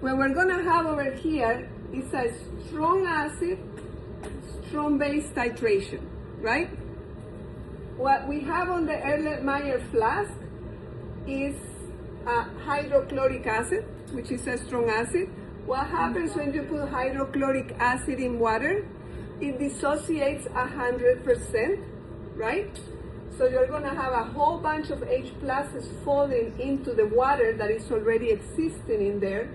what we're gonna have over here is a strong acid, strong base titration, right? What we have on the Erlenmeyer flask is hydrochloric acid, which is a strong acid. What happens when you put hydrochloric acid in water? It dissociates 100%, right? So you're gonna have a whole bunch of H pluses falling into the water that is already existing in there.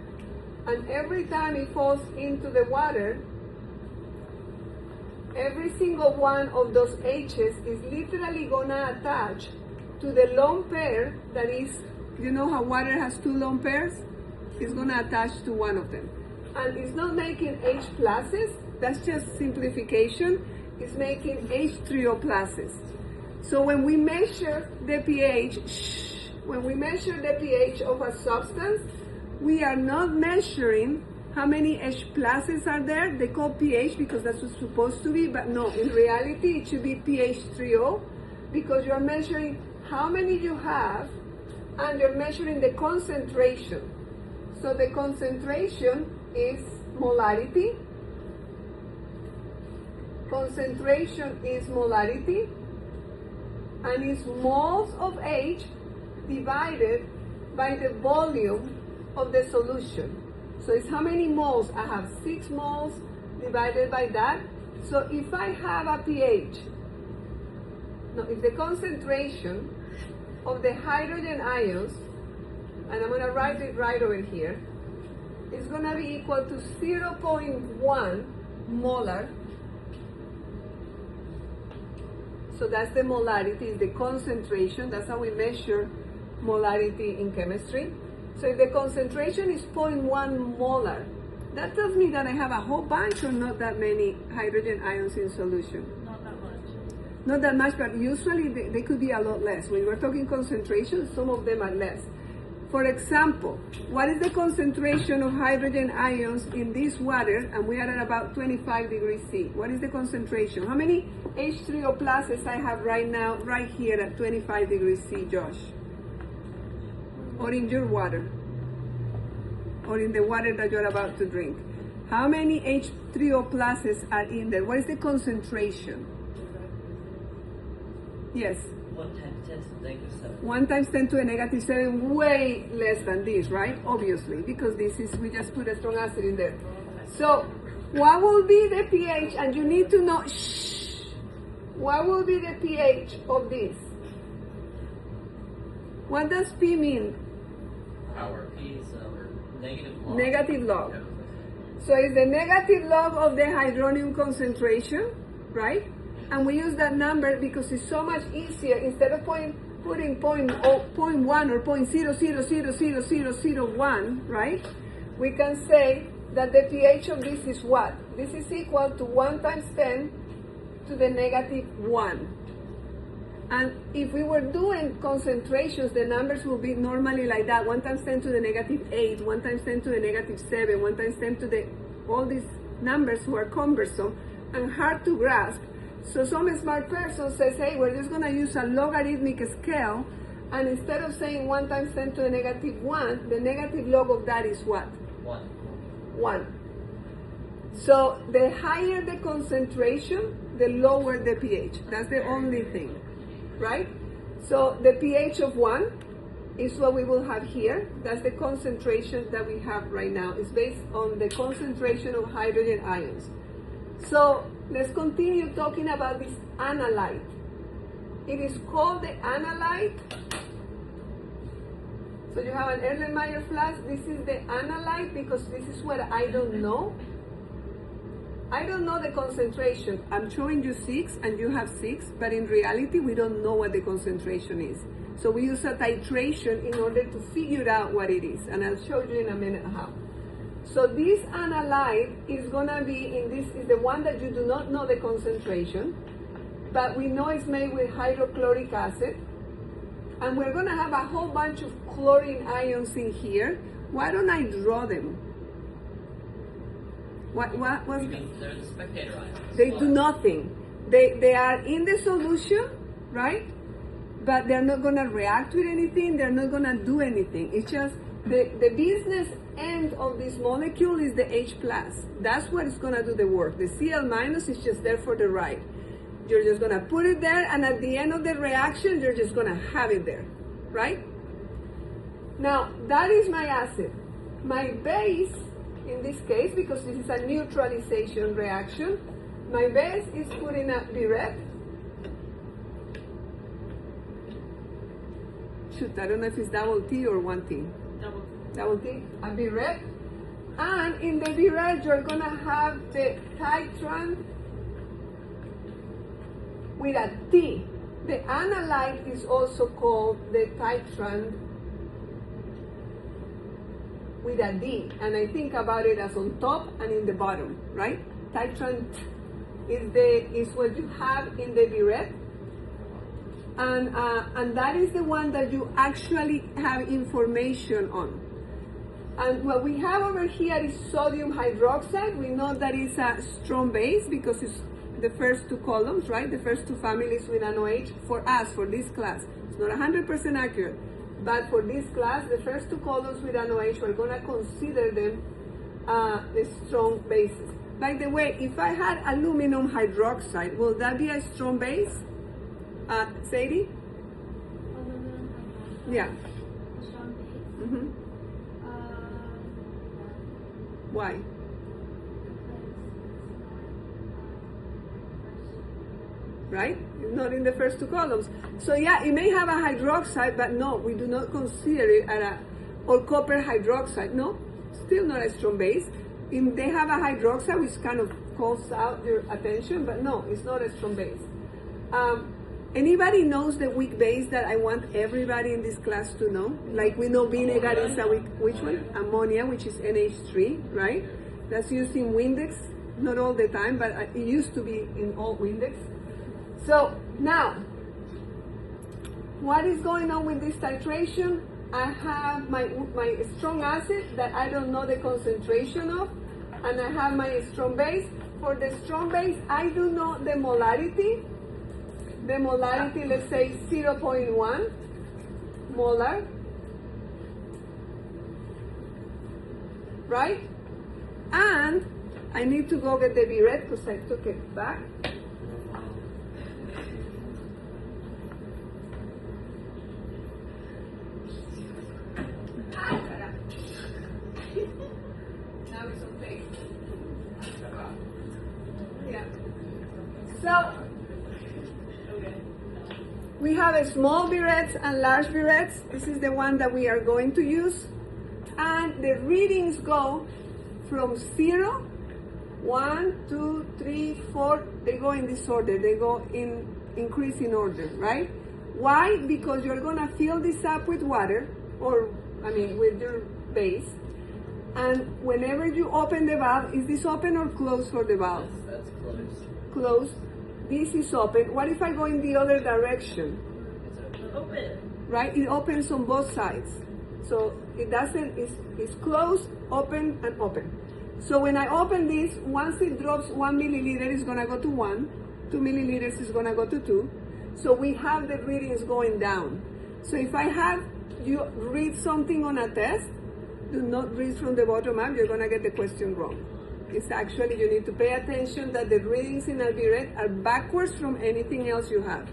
And every time it falls into the water, every single one of those H's is literally gonna attach to the lone pair that is, you know how water has two lone pairs? It's gonna attach to one of them. And it's not making H pluses, that's just simplification. It's making H trio pluses. So when we measure the pH, of a substance, we are not measuring how many H pluses are there. They call pH because that's what's supposed to be, but no, in reality it should be pH 3O because you're measuring how many you have and you're measuring the concentration. So the concentration is molarity. Concentration is molarity, and it's moles of H divided by the volume of the solution. So it's how many moles? I have 6 moles divided by that. So if I have a pH, if the concentration of the hydrogen ions, and I'm going to write it right over here, is going to be equal to 0.1 molar. So that's the molarity, is the concentration. That's how we measure molarity in chemistry. So if the concentration is 0.1 molar, that tells me that I have a whole bunch or not that many hydrogen ions in solution. Not that much. Not that much, but usually they could be a lot less. When we're talking concentration, some of them are less. For example, what is the concentration of hydrogen ions in this water? And we are at about 25 degrees C. What is the concentration? How many H3O pluses I have right now, right here at 25 degrees C, Josh? Or in your water? Or in the water that you're about to drink? How many H3O pluses are in there? What is the concentration? Yes? 1 times 10 to the negative 7. 1 times 10 to the negative 7, way less than this, right? Obviously, because this is, we just put a strong acid in there. So, what will be the pH? And you need to know, what will be the pH of this? What does P mean? Our P is negative log. Negative log. So it's the negative log of the hydronium concentration, right? And we use that number because it's so much easier. Instead of putting 0.1 or 0.0000001, right? We can say that the pH of this is what? This is equal to 1 times 10 to the negative 1. And if we were doing concentrations, the numbers will be normally like that. 1 times 10 to the negative 8, 1 times 10 to the negative 7, 1 times 10 to the, all these numbers who are cumbersome and hard to grasp. So some smart person says, hey, we're just gonna use a logarithmic scale, and instead of saying 1 times 10 to the negative 1, the negative log of that is what? 1. 1. So the higher the concentration, the lower the pH. That's the only thing, right? So the pH of 1 is what we will have here. That's the concentration that we have right now. It's based on the concentration of hydrogen ions. So let's continue talking about this analyte. It is called the analyte. So you have an Erlenmeyer flask. This is the analyte because this is what I don't know. I don't know the concentration. I'm showing you 6 and you have 6, but in reality we don't know what the concentration is. So we use a titration in order to figure out what it is, and I'll show you in a minute how. So this analyte is gonna be in this, is the one that you do not know the concentration, but we know it's made with hydrochloric acid, and we're gonna have a whole bunch of chlorine ions in here. Why don't I draw them? What was? They're the spectator ions. They do nothing. They are in the solution, right? But they're not gonna react with anything. They're not gonna do anything. It's just The business end of this molecule is the H+. That's what is going to do the work. The Cl- is just there for the ride. You're just going to put it there, and at the end of the reaction, you're just going to have it there, right? Now, that is my acid. My base, in this case, because this is a neutralization reaction, my base is put in a burette. Shoot, I don't know if it's double T or one T. Double T, a burette. And in the burette, you're going to have the titrant with a T. The analyte is also called the titrant with a D, and I think about it as on top and in the bottom, right? Titrant is what you have in the burette, and that is the one that you actually have information on. And what we have over here is sodium hydroxide. We know that it's a strong base because it's the first two columns, right? The first two families with an OH for us, for this class. It's not 100% accurate, but for this class, the first two columns with an OH, we're going to consider them the strong bases. By the way, if I had aluminum hydroxide, will that be a strong base? Sadie? Aluminum hydroxide. Yeah. A strong base. Mm-hmm. Why? Right? It's not in the first two columns. So yeah, it may have a hydroxide, but no, we do not consider it or copper hydroxide. No, still not a strong base. They have a hydroxide, which kind of calls out your attention, but no, it's not a strong base. Anybody knows the weak base that I want everybody in this class to know? Like we know vinegar is a weak, which one? Ammonia, which is NH3, right? That's used in Windex, not all the time, but it used to be in all Windex. So now, what is going on with this titration? I have my strong acid that I don't know the concentration of, and I have my strong base. For the strong base, I do know the molarity. The molarity, let's say 0.1 molar, right? And I need to go get the burette because I took it back. Now it's okay. Yeah. So we have a small burettes and large burettes. This is the one that we are going to use. And the readings go from 0, 1, 2, 3, 4. They go in this order. They go in increasing order, right? Why? Because you're going to fill this up with water, with your base. And whenever you open the valve, is this open or closed for the valve? That's closed. Closed. This is open. What if I go in the other direction? It's open. Right? It opens on both sides. So it doesn't, it's closed, open, and open. So when I open this, once it drops 1 milliliter, it's going to go to 1. 2 milliliters is going to go to 2. So we have the readings going down. So if I have you read something on a test, do not read from the bottom up, you're going to get the question wrong. It's actually, you need to pay attention that the readings in a burette are backwards from anything else you have.